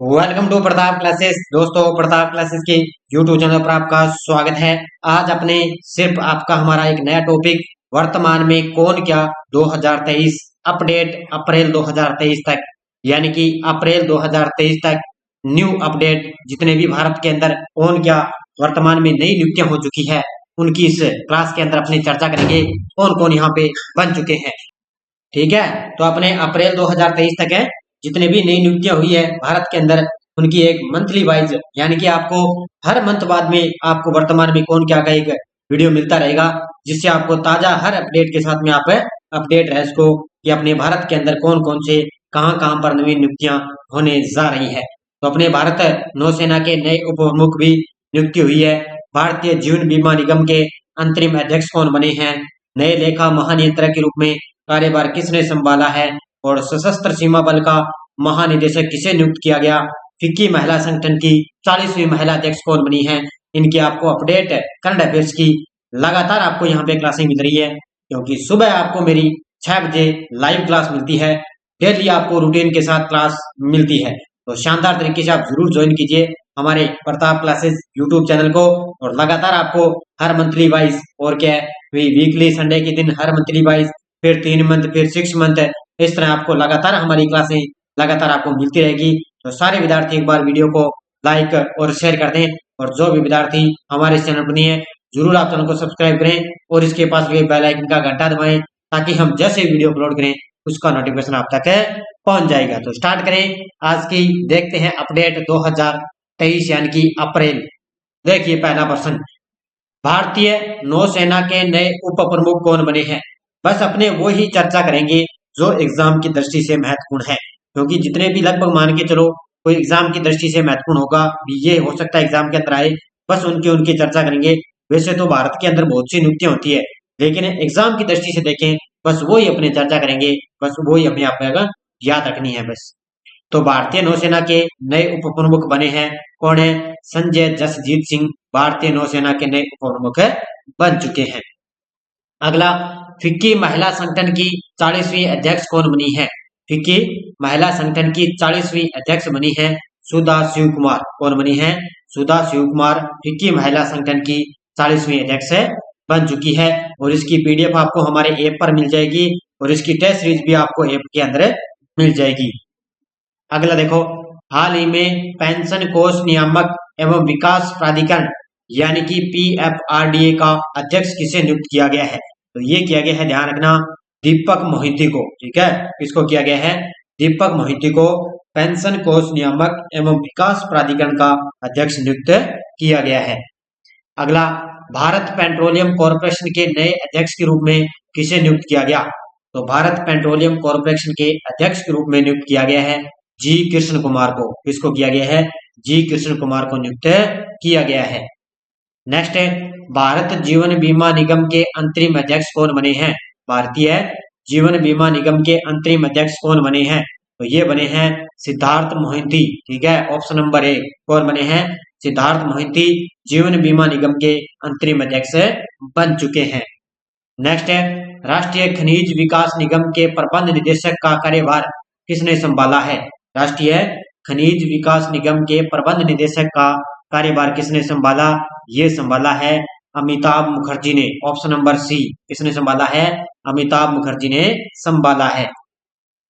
Welcome to Pratap classes. दोस्तों, Pratap classes के YouTube channel पर आपका स्वागत है। आज अपने सिर्फ आपका हमारा एक नया टॉपिक वर्तमान में कौन क्या 2023 अपडेट अप्रैल 2023 तक, यानी कि अप्रैल 2023 तक न्यू अपडेट जितने भी भारत के अंदर कौन क्या वर्तमान में नई नियुक्तियां हो चुकी है उनकी इस क्लास के अंदर अपनी चर्चा करेंगे। कौन कौन यहाँ पे बन चुके हैं, ठीक है। तो अपने अप्रैल 2023 तक है जितने भी नई नियुक्तियां हुई है भारत के अंदर उनकी एक मंथली वाइज, यानी कि आपको हर मंथ बाद में आपको वर्तमान में कौन क्या का एक वीडियो मिलता रहेगा, जिससे आपको ताजा हर अपडेट के साथ में आप अपडेट रह सको कि अपने भारत के अंदर कौन कौन से कहां कहां पर नवीन नियुक्तियां होने जा रही है। तो अपने भारत नौसेना के नए उप प्रमुख भी नियुक्ति हुई है। भारतीय जीवन बीमा निगम के अंतरिम अध्यक्ष कौन बने हैं, नए लेखा महानियंत्रक के रूप में कार्यभार किसने संभाला है, और सशस्त्र सीमा बल का महानिदेशक किसे नियुक्त किया गया, फिक्की महिला संगठन की 40वीं महिला अध्यक्ष कौन बनी है। इनकी आपको अपडेट करंट अफेयर्स की लगातार आपको यहाँ पे क्लासें मिल रही है, क्योंकि सुबह आपको मेरी 6 बजे लाइव क्लास मिलती है। डेली आपको रूटीन के साथ क्लास मिलती है, तो शानदार तरीके से आप जरूर ज्वाइन कीजिए हमारे प्रताप क्लासेस यूट्यूब चैनल को। और लगातार आपको हर मंथली वाइज और क्या है, वीकली संडे के दिन हर मंथली वाइज, फिर 3 मंथ, फिर 6 मंथ, इस तरह आपको लगातार हमारी क्लासें लगातार आपको मिलती रहेगी। तो सारे विद्यार्थी एक बार वीडियो को लाइक और शेयर कर दें, और जो भी विद्यार्थी हमारे इस चैनल पर नहीं है जरूर आप चैनल को सब्सक्राइब करें और इसके पास लगे बेल आइकन का घंटा दबाएं, ताकि हम जैसे वीडियो अपलोड करें उसका नोटिफिकेशन आप तक पहुंच जाएगा। तो स्टार्ट करें आज की, देखते हैं अपडेट 2023 यानी कि अप्रैल। देखिए पहला प्रश्न, भारतीय नौसेना के नए उप प्रमुख कौन बने हैं। बस अपने वो ही चर्चा करेंगे जो एग्जाम की दृष्टि से महत्वपूर्ण है, क्योंकि जितने भी लगभग मान के चलो कोई एग्जाम की दृष्टि से महत्वपूर्ण होगा, ये हो सकता है एग्जाम के अंदर आए, बस उनकी चर्चा करेंगे। वैसे तो भारत के अंदर बहुत सी नियुक्तियां होती है, लेकिन एग्जाम की दृष्टि से देखें बस वो ही अपनी चर्चा करेंगे, बस वो ही हमें आप याद रखनी है बस। तो भारतीय नौसेना के नए उप प्रमुख बने हैं कौन है, संजय जसजीत सिंह भारतीय नौसेना के नए उप प्रमुख बन चुके हैं। अगला, फिक्की महिला संगठन की 40वीं अध्यक्ष कौन बनी है। फिक्की महिला संगठन की 40वीं अध्यक्ष बनी है सुधा शिव कुमार। कौन बनी है, सुधा शिव कुमार फिक्की महिला संगठन की 40वीं अध्यक्ष बन चुकी है। और इसकी पीडीएफ आपको हमारे ऐप पर मिल जाएगी, और इसकी टेस्ट सीरीज भी आपको ऐप के अंदर मिल जाएगी। अगला देखो, हाल ही में पेंशन कोष नियामक एवं विकास प्राधिकरण यानी कि पीएफआरडीए का अध्यक्ष किसे नियुक्त किया गया है। तो ये किया गया है, ध्यान रखना, दीपक मोहिती को। ठीक है, किसको किया गया है, दीपक मोहिती को पेंशन कोष नियामक एवं विकास प्राधिकरण का अध्यक्ष नियुक्त किया गया है। अगला, भारत पेट्रोलियम कॉरपोरेशन के नए अध्यक्ष के रूप में किसे नियुक्त किया गया। तो भारत पेट्रोलियम कॉरपोरेशन के अध्यक्ष के रूप में नियुक्त किया गया है जी कृष्ण कुमार को। किसको किया गया है, जी कृष्ण कुमार को नियुक्त किया गया है। नेक्स्ट है, भारत जीवन बीमा निगम के अंतरिम अध्यक्ष कौन बने हैं। भारतीय जीवन बीमा निगम के अंतरिम अध्यक्ष कौन बने हैं। तो ये बने हैं सिद्धार्थ मोहिती। ठीक है, ऑप्शन नंबर ए, कौन बने हैं, सिद्धार्थ मोहिती जीवन बीमा निगम के अंतरिम अध्यक्ष बन चुके हैं। नेक्स्ट है, राष्ट्रीय खनिज विकास निगम के प्रबंध निदेशक का कार्यभार किसने संभाला है। राष्ट्रीय खनिज विकास निगम के प्रबंध निदेशक का कार्यभार किसने संभाला, ये संभाला है अमिताभ मुखर्जी ने। ऑप्शन नंबर सी, किसने संभाला है, अमिताभ मुखर्जी ने संभाला है।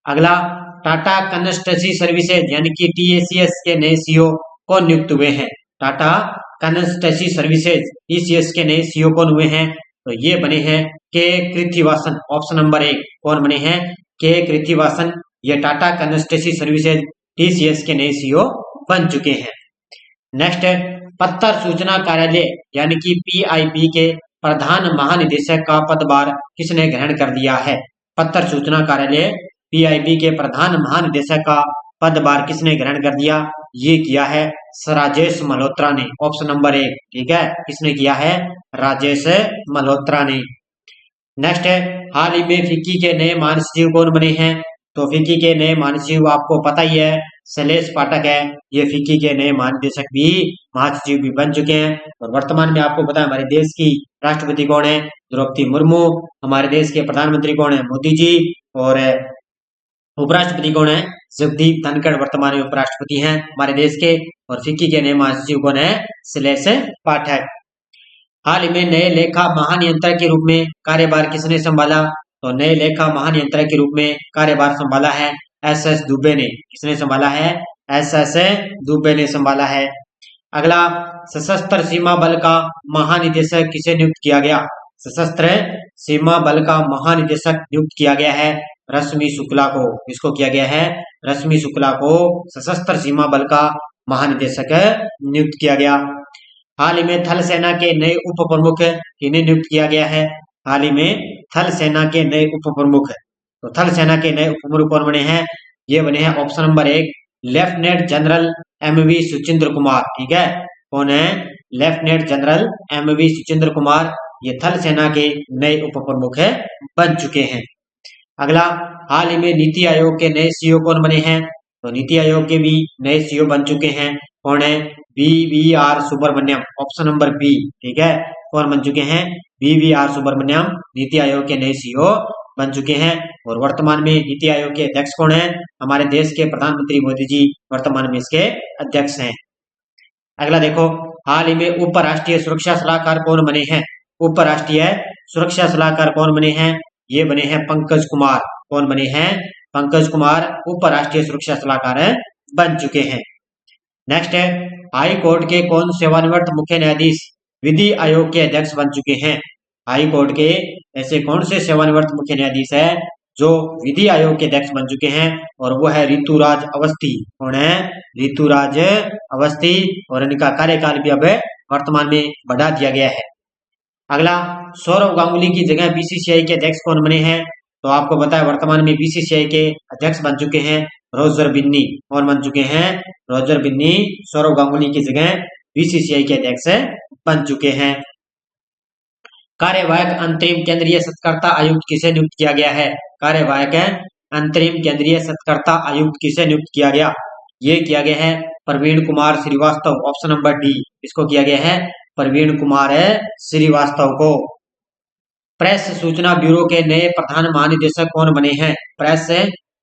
अगला, टाटा कंसल्टेंसी सर्विसेज यानी कि टीसीएस के नए सीईओ कौन नियुक्त हुए हैं। टाटा कंसल्टेंसी सर्विसेज टीसीएस के नए सीईओ कौन हुए हैं। तो ये बने हैं के कृथिवासन। ऑप्शन नंबर ए, कौन बने हैं, के कृथिवासन। ये टाटा कंसल्टेंसी सर्विसेज टीसीएस के नए सीईओ बन चुके हैं। नेक्स्ट है, पत्र सूचना कार्यालय यानी कि पीआईबी के प्रधान महानिदेशक का पदभार किसने ग्रहण कर लिया है। पत्र सूचना कार्यालय पीआईबी के प्रधान महानिदेशक का पदभार किसने ग्रहण कर दिया, ये किया है राजेश मल्होत्रा ने। ऑप्शन नंबर ए, ठीक है, किसने किया है, राजेश मल्होत्रा ने। नेक्स्ट है, हाल ही में फिक्की के नए महासचिव कौन बने हैं। तो फिक्की के नए महासचिव आपको पता ही है, शैलेश पाठक है। ये फिक्की के नए महानिदेशक भी महासचिव भी बन चुके हैं। और वर्तमान में आपको पता है हमारे देश की राष्ट्रपति कौन है, द्रौपदी मुर्मू। हमारे देश के प्रधानमंत्री कौन है, मोदी जी। और उपराष्ट्रपति कौन है, जगदीप धनखड़ वर्तमान में उपराष्ट्रपति हैं हमारे देश के। और फिक्की के नए महासचिव कौन है? शैलेश पाठक। हाल ही में नए लेखा महानियंत्रक के रूप में कार्यभार किसने संभाला? तो नए लेखा महानियंत्रक के रूप में कार्यभार संभाला है SS दुबे ने। किसने संभाला है? SS दुबे ने संभाला है। अगला, सशस्त्र सीमा बल का महानिदेशक किसे नियुक्त किया गया? सशस्त्र सीमा बल का महानिदेशक नियुक्त किया गया है रश्मि शुक्ला को। इसको किया गया है रश्मि शुक्ला को सशस्त्र सीमा बल का महानिदेशक नियुक्त किया गया। हाल ही में थल सेना के नए उप प्रमुख किन्हें नियुक्त किया गया है? हाल ही में थल सेना के नए उप प्रमुख, तो थल सेना के नए उप प्रमुख कौन बने हैं? ये बने हैं option number 1 lieutenant general MV Suchindra Kumar. ठीक है, कौन है? Lieutenant general MV Suchindra Kumar ये थल सेना के नए उप प्रमुख बन चुके हैं। अगला, हाल ही में नीति आयोग के नए CEO कौन बने हैं? तो नीति आयोग के भी नए CEO बन चुके हैं। कौन है? BVR Subrahmanyam, option number B. ठीक है, कौन बन चुके हैं? BVR सुब्रमण्यम नीति आयोग के नए CEO बन चुके हैं। और वर्तमान में नीति आयोग के अध्यक्ष कौन है? हमारे देश के प्रधानमंत्री मोदी जी वर्तमान में इसके अध्यक्ष हैं। अगला देखो, हाल ही में उपराष्ट्रीय सुरक्षा सलाहकार कौन बने हैं? उपराष्ट्रीय सुरक्षा सलाहकार कौन बने हैं? ये बने हैं पंकज कुमार। कौन बने हैं? पंकज कुमार उपराष्ट्रीय सुरक्षा सलाहकार बन चुके हैं। नेक्स्ट है, हाई कोर्ट के कौन सेवानिवृत्त मुख्य न्यायाधीश विधि आयोग के अध्यक्ष बन चुके हैं? हाई कोर्ट के ऐसे कौन से सेवानिवृत्त मुख्य न्यायाधीश है जो विधि आयोग के अध्यक्ष बन चुके हैं? और वो है ऋतुराज अवस्थी। कौन है? ऋतुराज अवस्थी। और इनका कार्यकाल भी अब वर्तमान में बढ़ा दिया गया है। अगला, सौरव गांगुली की जगह BCCI के अध्यक्ष कौन बने हैं? तो आपको बताया वर्तमान में BCCI के अध्यक्ष बन चुके हैं रोजर बिन्नी। कौन बन चुके हैं? रोजर बिन्नी सौरव गांगुली की जगह BCCI के अध्यक्ष बन चुके हैं। कार्यवाहक अंतरिम केंद्रीय सत्कर्ता आयुक्त किसे नियुक्त किया गया है? कार्यवाहक अंतरिम केंद्रीय सत्कर्ता आयुक्त किसे नियुक्त किया गया? ये किया गया है Praveen Kumar Srivastava, option number D. इसको किया गया है प्रवीण कुमार श्रीवास्तव को। प्रेस सूचना ब्यूरो के नए प्रधान महानिदेशक कौन बने हैं? प्रेस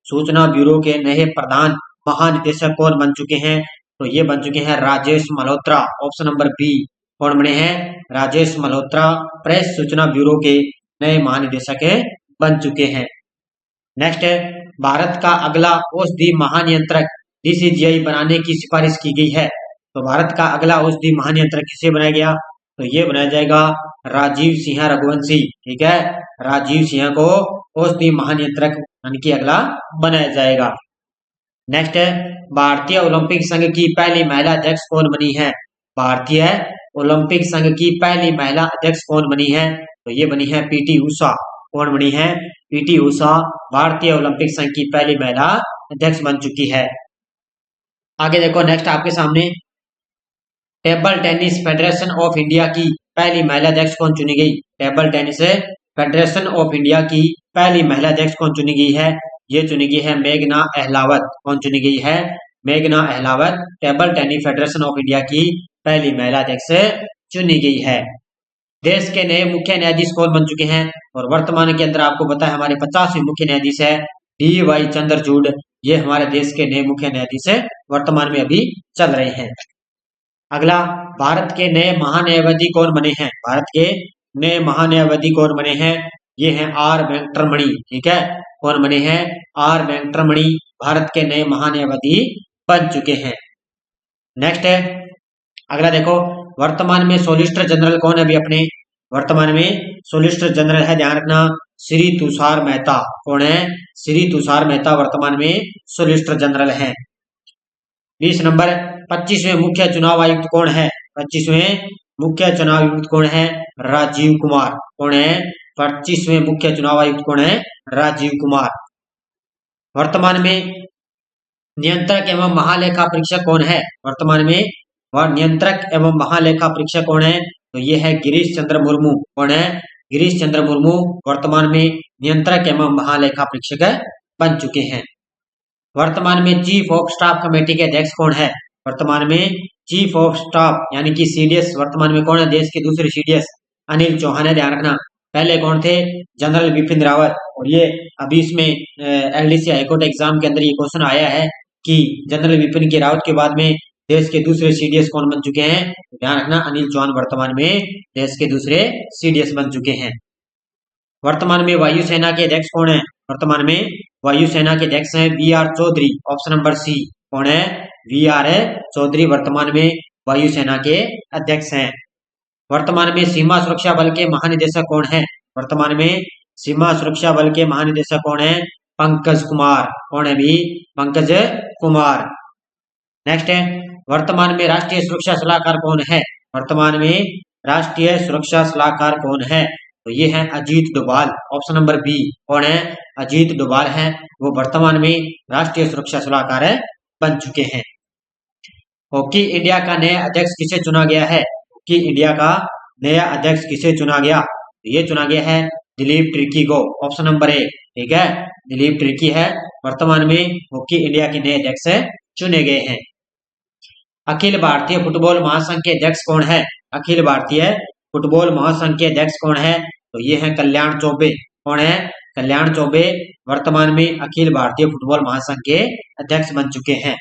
सूचना ब्यूरो के नए प्रधान महानिदेशक कौन बन चुके हैं? तो ये बन चुके हैं Rajesh Malhotra, option number B. कौन बने हैं? राजेश मल्होत्रा प्रेस सूचना ब्यूरो के नए महानिदेशक बन चुके हैं। नेक्स्ट है, भारत का अगला औषधि महानियंत्रक DCGI बनाने की सिफारिश की गई है। तो भारत का अगला औषधि महानियंत्रक किसे बनाया गया? तो ये बनाया जाएगा राजीव सिंह रघुवंशी। ठीक है, राजीव सिंह को औषधि महानियंत्रक यानी अगला बनाया जाएगा। नेक्स्ट है, भारतीय ओलंपिक संघ की पहली महिला अध्यक्ष कौन बनी है? भारतीय ओलंपिक संघ की पहली महिला अध्यक्ष कौन बनी है? तो ये बनी है PT उषा। कौन बनी है? PT उषा भारतीय ओलंपिक संघ की पहली महिला अध्यक्ष बन चुकी है। आगे देखो, नेक्स्ट आपके सामने table tennis federation of India की पहली महिला अध्यक्ष कौन चुनी गई? Table tennis federation of India की पहली महिला अध्यक्ष कौन चुनी गई है? ये चुनी गई है मेघना अहलावत। कौन चुनी गई है? मेघना Ahlawat table tennis federation of India की पहली महिला अध्यक्ष चुनी गई है। देश के नए मुख्य न्यायाधीश कौन बन चुके हैं? और वर्तमान के अंदर आपको पता है हमारे 50वें मुख्य न्यायाधीश है DY चंद्रचूड़। ये हमारे देश के नए मुख्य न्यायाधीश वर्तमान में अभी चल रहे हैं। अगला, भारत के नए महान्यायवादी कौन बने हैं? भारत के नए महान्यायवादी कौन बने हैं? ये हैं R वेंकटरमणि। ठीक है, कौन बने हैं? R वेंकटरमणि भारत के नए महान्यायवादी बन चुके हैं। नेक्स्ट है, अगला देखो, वर्तमान में सोलिसिटर जनरल कौन है? अभी अपने वर्तमान में सोलिसिटर जनरल है, ध्यान रखना, श्री तुषार मेहता। कौन है? श्री तुषार मेहता वर्तमान में सोलिसिटर जनरल हैं। 20 नंबर, 25वें मुख्य चुनाव आयुक्त कौन है? 25वें मुख्य चुनाव आयुक्त कौन है? राजीव कुमार। कौन है? 25वें मुख्य चुनाव आयुक्त कौन है? राजीव कुमार। वर्तमान में नियंत्रक एवं महालेखा परीक्षक कौन है? वर्तमान में वह नियंत्रक एवं महालेखा परीक्षक कौन है? तो ये है गिरीश चंद्र मुर्मू। कौन है? गिरीश चंद्र मुर्मू वर्तमान में नियंत्रक एवं महालेखा परीक्षक बन चुके हैं। वर्तमान में चीफ ऑफ स्टाफ कमेटी के अध्यक्ष कौन है? वर्तमान में चीफ ऑफ स्टाफ यानी कि CDS वर्तमान में कौन है? देश के दूसरे CDS अनिल चौहान है, ध्यान रखना। पहले कौन थे? जनरल बिपिन रावत। और ये अभी इसमें एलडीसी हाईकोर्ट एग्जाम के अंदर ये क्वेश्चन आया है कि जनरल बिपिन के रावत के बाद में देश के दूसरे सीडीएस कौन बन चुके हैं? ध्यान रखना, अनिल चौहान वर्तमान में देश के दूसरे सीडीएस बन चुके हैं। वर्तमान में वायुसेना के अध्यक्ष कौन है? वर्तमान में वायुसेना के अध्यक्ष हैं B R Chaudhary. Option number C. कौन है? वी आर चौधरी वर्तमान में वायुसेना के अध्यक्ष हैं। वर्तमान में सीमा सुरक्षा बल के महानिदेशक कौन है? वर्तमान में सीमा सुरक्षा बल के महानिदेशक कौन है? पंकज कुमार। कौन है भी? पंकज कुमार। नेक्स्ट है, वर्तमान में राष्ट्रीय सुरक्षा सलाहकार कौन है? वर्तमान में राष्ट्रीय सुरक्षा सलाहकार कौन है? तो ये है Ajit Doval. Option number B. कौन है? अजीत डोभाल है, वो वर्तमान में राष्ट्रीय सुरक्षा सलाहकार बन चुके हैं। हॉकी इंडिया का नया अध्यक्ष किसे चुना गया है? हॉकी इंडिया का नया अध्यक्ष किसे चुना गया? ये चुना गया है दिलीप ट्रिकी को। ऑप्शन नंबर ए। ठीक है, दिलीप ट्रिकी है, वर्तमान में हॉकी इंडिया के नए अध्यक्ष चुने गए हैं। अखिल भारतीय फुटबॉल महासंघ के अध्यक्ष कौन है? अखिल भारतीय फुटबॉल महासंघ के अध्यक्ष कौन है? तो ये है कल्याण चौबे। कौन है? कल्याण चौबे वर्तमान में अखिल भारतीय फुटबॉल महासंघ के अध्यक्ष बन चुके हैं।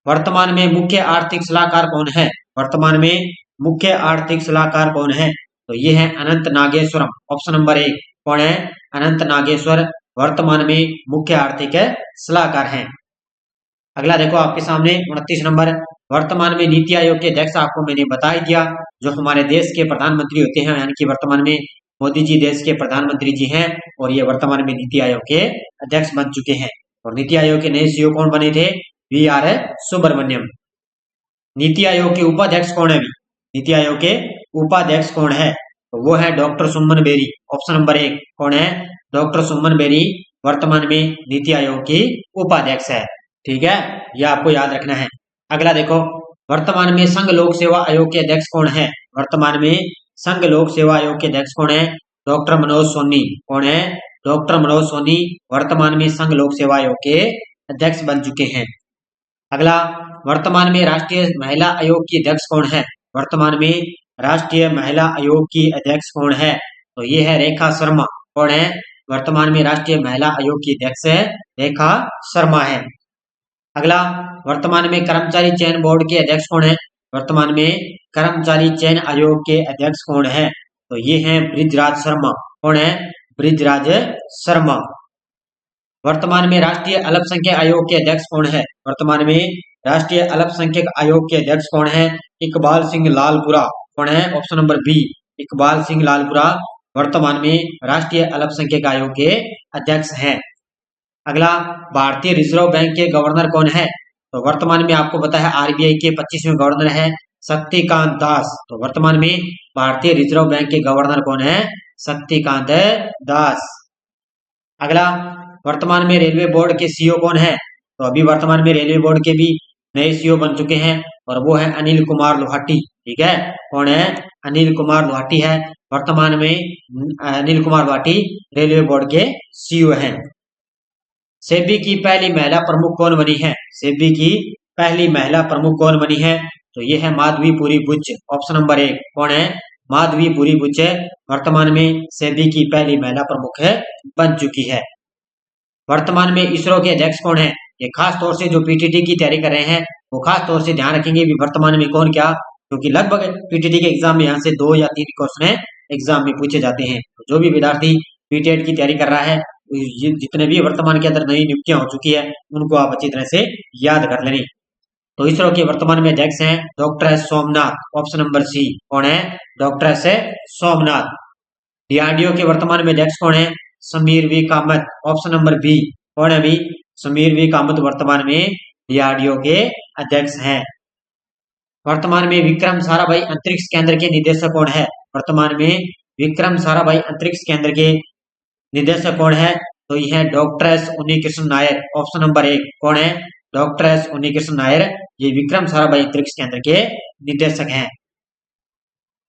वर्तमान में मुख्य आर्थिक सलाहकार कौन है? वर्तमान में मुख्य आर्थिक सलाहकार कौन है? तो ये है Anant Nageshwaram. Option number A. कौन है? अनंत नागेश्वर वर्तमान में मुख्य आर्थिक सलाहकार हैं। अगला देखो आपके सामने 29 नंबर, वर्तमान में नीति आयोग के अध्यक्ष आपको मैंने बता ही दिया, जो हमारे देश के प्रधानमंत्री होते हैं, यानी कि वर्तमान में मोदी जी देश के प्रधानमंत्री जी हैं और ये वर्तमान में नीति आयोग के अध्यक्ष बन चुके हैं। और नीति आयोग के नए सीईओ कौन बने थे? V R Subrahmanyam. नीति आयोग के उपाध्यक्ष कौन है? नीति आयोग के उपाध्यक्ष कौन है? तो वो है डॉक्टर सुमन बेरी। ऑप्शन नंबर एक। कौन है? डॉक्टर सुमन बेरी वर्तमान में नीति आयोग की उपाध्यक्ष है। ठीक है, यह आपको याद रखना है। अगला देखो, वर्तमान में संघ लोक सेवा आयोग के अध्यक्ष कौन है? वर्तमान में संघ लोक सेवा आयोग के अध्यक्ष कौन है? डॉक्टर मनोज सोनी। कौन है? डॉक्टर मनोज सोनी वर्तमान में संघ लोक सेवा आयोग के अध्यक्ष बन चुके हैं। अगला, वर्तमान में राष्ट्रीय महिला आयोग की अध्यक्ष कौन है? वर्तमान में राष्ट्रीय महिला आयोग की अध्यक्ष कौन है? तो ये है रेखा शर्मा। कौन है? वर्तमान में राष्ट्रीय महिला आयोग की अध्यक्ष रेखा शर्मा है। अगला, वर्तमान में कर्मचारी चयन बोर्ड के अध्यक्ष कौन है? वर्तमान में कर्मचारी चयन आयोग के अध्यक्ष कौन है? तो ये हैं ब्रिजराज शर्मा। कौन है? ब्रिजराज शर्मा। वर्तमान में राष्ट्रीय अल्पसंख्यक आयोग के अध्यक्ष कौन है? वर्तमान में राष्ट्रीय अल्पसंख्यक आयोग के अध्यक्ष कौन है? इकबाल सिंह लालपुरा। कौन है? Option number B. Iqbal Singh Lalpura वर्तमान में राष्ट्रीय अल्पसंख्यक आयोग के अध्यक्ष हैं। अगला, भारतीय रिजर्व बैंक के गवर्नर कौन है? तो वर्तमान में आपको पता है आरबीआई के 25वें गवर्नर है शक्तिकांत दास। तो वर्तमान में भारतीय रिजर्व बैंक के गवर्नर कौन है? शक्तिकांत दास। अगला, वर्तमान में रेलवे बोर्ड के सीईओ कौन है? तो अभी वर्तमान में रेलवे बोर्ड के भी नए सीईओ बन चुके हैं और वो है अनिल कुमार लोहाटी। ठीक है, कौन है? अनिल कुमार लोहाटी है, वर्तमान में अनिल कुमार लोहाटी रेलवे बोर्ड के सीईओ हैं। सेबी की पहली महिला प्रमुख कौन बनी है? सेबी की पहली महिला प्रमुख कौन बनी है? तो ये है माधवीपुरी बुच। ऑप्शन नंबर एक। कौन है? माधवीपुरी बुच वर्तमान में सेबी की पहली महिला प्रमुख बन चुकी है। वर्तमान में इसरो के अध्यक्ष कौन है? ये खास तौर से जो पीटीटी की तैयारी कर रहे हैं वो खास तौर से ध्यान रखेंगे भी वर्तमान में कौन क्या, क्योंकि लगभग पीटीटी के एग्जाम में यहाँ से 2 या 3 क्वेश्चन एग्जाम में पूछे जाते हैं। तो जो भी विद्यार्थी पीटेट की तैयारी कर रहा है, जितने भी वर्तमान के अंदर नई नियुक्तियां हो चुकी है उनको आप अच्छी तरह से याद कर लेनी। तो इसरो के वर्तमान में अध्यक्ष हैं doctor S Somanath. Option number C. कौन है? Doctor S Somnath. डीआरडीओ के वर्तमान में अध्यक्ष कौन है? Sameer V Kamath. Option number B. कौन है भी? समीर वी कामत वर्तमान में डीआरडीओ के अध्यक्ष हैं। वर्तमान में विक्रम साराभाई अंतरिक्ष केंद्र के निदेशक कौन है? वर्तमान में विक्रम साराभाई अंतरिक्ष केंद्र के निदेशक कौन है? तो यह है doctor S Unnikrishna Nair. Option number एक। कौन है? डॉक्टर एस उन्नीकृष्ण नायर, ये विक्रम साराभाई अंतरिक्ष केंद्र के निदेशक हैं।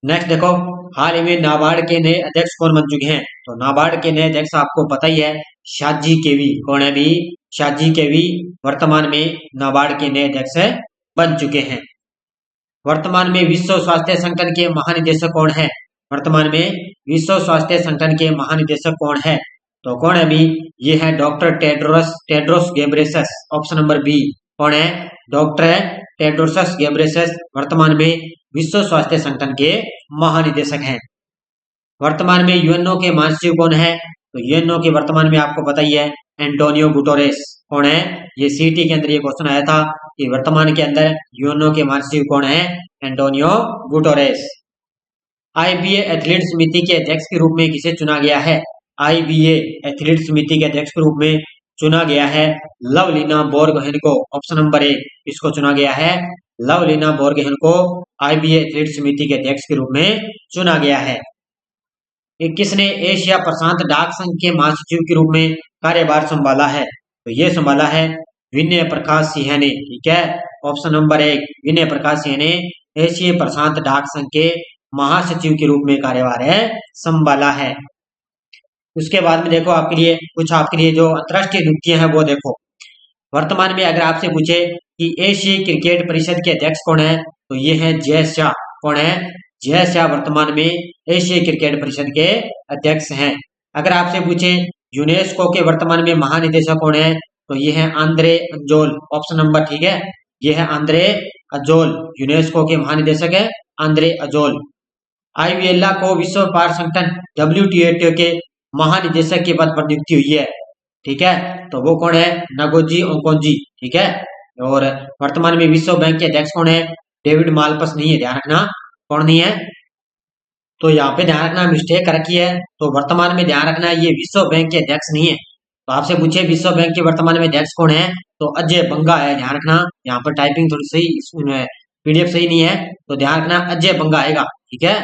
नेक्स्ट देखो, हाल ही में नाबार्ड के नए अध्यक्ष कौन बन चुके हैं? तो नाबार्ड के नए अध्यक्ष आपको पता ही है शाजी केवी। कौन है भी? शाजी केवी वर्तमान में नाबार्ड के नए अध्यक्ष बन चुके हैं। वर्तमान में विश्व स्वास्थ्य संगठन के महानिदेशक कौन है? वर्तमान में विश्व स्वास्थ्य संगठन के महानिदेशक कौन है? तो कौन है अभी? ये है doctor Tedros Ghebreyesus, option number B. कौन है? डॉक्टर टेड्रोस गेब्रेयेसस वर्तमान में विश्व स्वास्थ्य संगठन के महानिदेशक हैं। वर्तमान में यूएनओ के महासचिव कौन है? तो यूएनओ के वर्तमान में आपको पता ही है एंटोनियो गुटेरेस। कौन है? ये सीटी के अंदर ये क्वेश्चन आया था कि वर्तमान के अंदर यूएनओ के महासचिव कौन है? Antonio Guterres. आईबीए एथलीट समिति के अध्यक्ष के रूप में किसे चुना गया है? आईबीए एथलीट समिति के अध्यक्ष के रूप में चुना गया है लवलीना बोरगोहेन को, ऑप्शन नंबर 1। इसको चुना गया है लवलीना बोरगोहेन को आईबीए एथलीट समिति के अध्यक्ष के रूप में चुना गया है। किसने एशिया प्रशांत डाक संघ के महासचिव के रूप में कार्यभार संभाला है? तो ये संभाला है विनय प्रकाश सिंह ने। ठीक है, ऑप्शन नंबर 1 विनय प्रकाश सिंह ने एशिया प्रशांत डाक संघ के महासचिव के रूप में कार्यभार संभाला है। उसके बाद में देखो आपके लिए जो अंतरराष्ट्रीय नियुक्तियां हैं वो देखो। वर्तमान में अगर आपसे पूछे कि एशियाई क्रिकेट परिषद के अध्यक्ष कौन है? तो ये है जय शाह। कौन है? जय शाह वर्तमान में एशियाई क्रिकेट परिषद के अध्यक्ष हैं। अगर आपसे पूछे यूनेस्को के वर्तमान में महानिदेशक कौन है? तो ये है आंद्रे अजोल, ऑप्शन नंबर, ठीक है, ये है आंद्रे अजोल। यूनेस्को के महानिदेशक है आंद्रे अजोल। आईवीएला को विश्व व्यापार संगठन WTO के महानिदेशक के पद पर नियुक्ति हुई है। ठीक है, तो वो कौन है? नगोजी ओकोंजी। ठीक है, और वर्तमान में विश्व बैंक के अध्यक्ष कौन है? डेविड मालपस नहीं है, ध्यान रखना। कौन नहीं है? तो यहाँ पे ध्यान रखना, मिस्टेक रखी है। तो वर्तमान में ध्यान रखना ये विश्व बैंक के अध्यक्ष नहीं है। तो आपसे पूछे विश्व बैंक के वर्तमान में अध्यक्ष कौन है? तो अजय बंगा है, ध्यान रखना। यहाँ पर टाइपिंग थोड़ी सही, पीडीएफ सही नहीं है, तो ध्यान रखना अजय बंगा आएगा। ठीक है,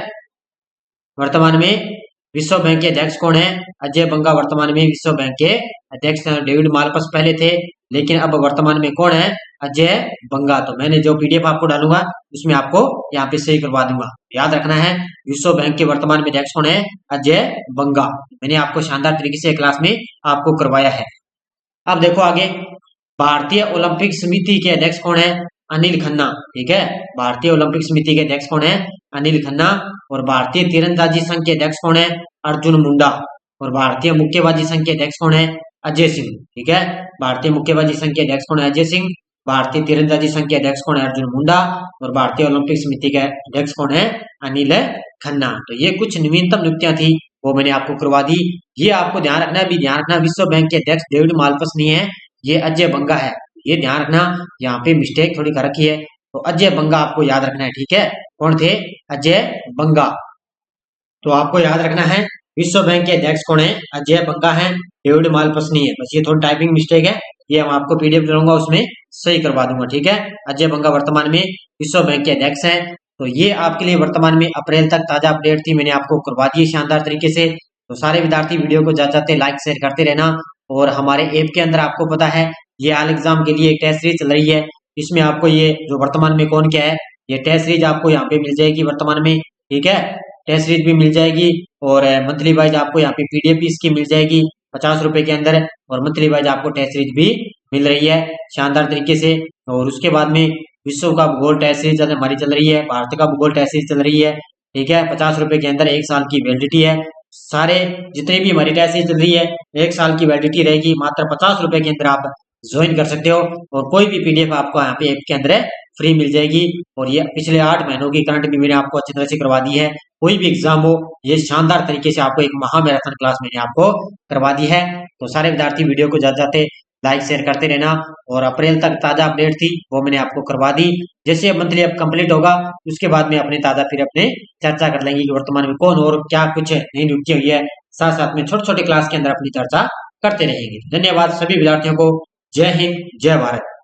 वर्तमान में विश्व बैंक के अध्यक्ष कौन है? अजय बंगा वर्तमान में विश्व बैंक के अध्यक्ष हैं। डेविड मालपस पहले थे, लेकिन अब वर्तमान में कौन है? अजय बंगा। तो मैंने जो पीडीएफ आपको डालूंगा उसमें आपको यहाँ पे सही करवा दूंगा। याद रखना है विश्व बैंक के वर्तमान में अध्यक्ष कौन है? अजय बंगा। मैंने आपको शानदार तरीके से क्लास में आपको करवाया है। अब देखो आगे, भारतीय ओलंपिक समिति के अध्यक्ष कौन है? अनिल खन्ना। ठीक है, भारतीय ओलंपिक समिति के अध्यक्ष कौन है? अनिल खन्ना। और भारतीय तीरंदाजी संघ के अध्यक्ष कौन है? अर्जुन मुंडा। और भारतीय मुक्केबाजी संघ के अध्यक्ष कौन है? अजय सिंह। ठीक है, भारतीय मुक्केबाजी संघ के अध्यक्ष कौन है? अजय सिंह। भारतीय तीरंदाजी संघ के अध्यक्ष कौन है? अर्जुन मुंडा। और भारतीय ओलंपिक समिति के अध्यक्ष कौन है? अनिल खन्ना। तो ये कुछ नवीनतम नियुक्तियां थी, वो मैंने आपको करवा दी। ये आपको ध्यान रखना है, भी ध्यान रखना, विश्व बैंक के अध्यक्ष डेविड मालपस नहीं है, ये अजय बंगा है। ये ध्यान रखना, यहाँ पे मिस्टेक थोड़ी कर रखी है, तो अजय बंगा आपको याद रखना है। ठीक है, कौन थे? अजय बंगा। तो आपको याद रखना है विश्व बैंक के अध्यक्ष कौन है? अजय बंगा है, डेविड मालपस नहीं है। बस ये थोड़ी टाइपिंग मिस्टेक है, ये हम आपको पीडीएफ दूंगा उसमें सही करवा दूंगा। ठीक है, अजय बंगा वर्तमान में विश्व बैंक के अध्यक्ष हैं। तो ये आपके लिए वर्तमान में अप्रैल तक ताजा अपडेट थी, मैंने आपको करवा दी शानदार तरीके से। तो सारे विद्यार्थी वीडियो को जाते लाइक शेयर करते रहना। और हमारे ऐप के अंदर आपको पता है ये ऑल एग्जाम के लिए एक टेस्ट सीरीज चल रही है, इसमें आपको ये जो वर्तमान में कौन क्या है ये टेस्ट सीरीज आपको यहाँ पे मिल जाएगी वर्तमान में। ठीक है, टेस्ट सीरीज भी मिल जाएगी और मंथली वाइज आपको यहाँ पे पीडीएफ भी इसकी मिल जाएगी 50 रुपए के अंदर, और मंथली वाइज आपको टेस्ट सीरीज भी मिल रही है शानदार तरीके से। और उसके बाद में विश्व का भूगोल टेस्ट सीरीज हमारी चल रही है, भारत का भूगोल टेस्ट सीरीज चल रही है। ठीक है, 50 रुपए के अंदर 1 साल की वैलिडिटी है। सारे जितनी भी हमारी टेस्ट सीरीज चल रही है 1 साल की वैलिडिटी रहेगी, मात्र 50 रुपए के अंदर आप ज्वाइन कर सकते हो। और कोई भी पीडीएफ आपको यहाँ पे ऐप के अंदर फ्री मिल जाएगी। और ये पिछले 8 महीनों की करंट भी मैंने आपको अच्छी तरह से करवा दी है। कोई भी एग्जाम हो, ये शानदार तरीके से आपको एक महामैराथन क्लास मैंने आपको करवा दी है। तो सारे विद्यार्थी वीडियो को जाते लाइक शेयर करते रहना। और अप्रैल तक ताजा अपडेट थी वो मैंने आपको करवा दी। जैसे मंथली अब कंप्लीट होगा उसके बाद में अपने ताजा फिर अपने चर्चा कर लेंगे कि वर्तमान में कौन और क्या कुछ नई नियुक्ति हुई है। साथ साथ में छोटे छोटे क्लास के अंदर अपनी चर्चा करते रहेंगे। धन्यवाद सभी विद्यार्थियों को। जय हिंद, जय भारत।